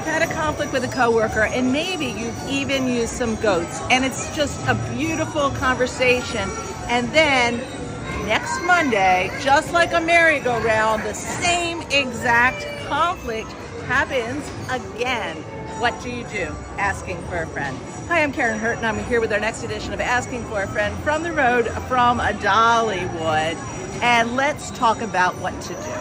you've had a conflict with a coworker, and maybe you've even used some goats, and it's just a beautiful conversation. And then next Monday, just like a merry-go-round, the same exact conflict happens again. What do you do? Asking for a friend. Hi, I'm Karen Hurt, and I'm here with our next edition of Asking for a Friend from the road from Dollywood. And let's talk about what to do.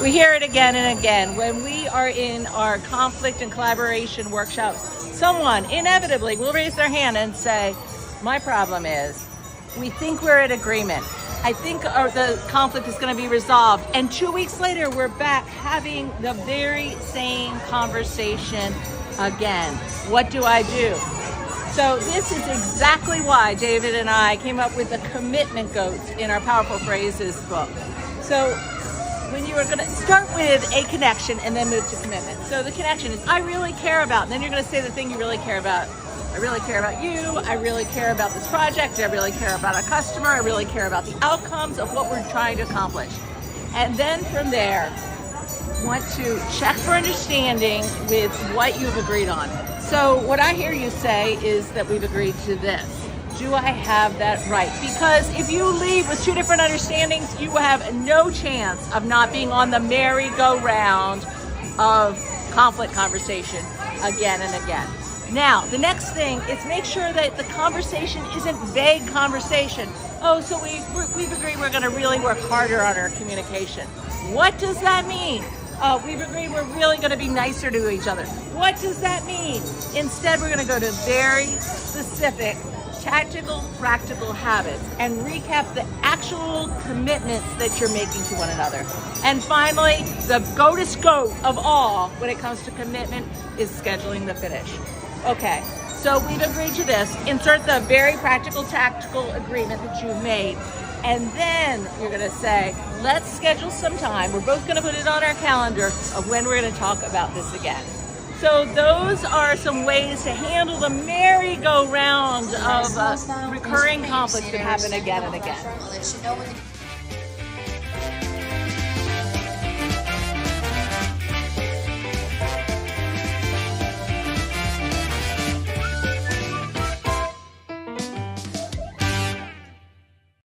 We hear it again and again. When we are in our conflict and collaboration workshops, someone inevitably will raise their hand and say, my problem is, we think we're in agreement. I think the conflict is going to be resolved. And 2 weeks later, we're back having the very same conversation again. What do I do? So this is exactly why David and I came up with the commitment goats in our Powerful Phrases book. So when you are going to start with a connection and then move to commitment. So the connection is, I really care about, and then you're going to say the thing you really care about. I really care about you. I really care about this project. I really care about our customer. I really care about the outcomes of what we're trying to accomplish. And then from there, want to check for understanding with what you've agreed on. So what I hear you say is that we've agreed to this. Do I have that right? Because if you leave with two different understandings, you have no chance of not being on the merry-go-round of conflict conversation again and again. Now, the next thing is make sure that the conversation isn't vague conversation. Oh, so we've agreed we're going to really work harder on our communication. What does that mean? We've agreed we're really going to be nicer to each other. What does that mean? Instead, we're going to go to very specific, tactical, practical habits and recap the actual commitments that you're making to one another. And finally, the goatest goat of all when it comes to commitment is scheduling the finish. Okay, so we've agreed to this. Insert the very practical, tactical agreement that you've made. And then you're going to say, let's schedule some time. We're both going to put it on our calendar of when we're going to talk about this again. So those are some ways to handle the merry-go-round of recurring conflicts that happen again and again.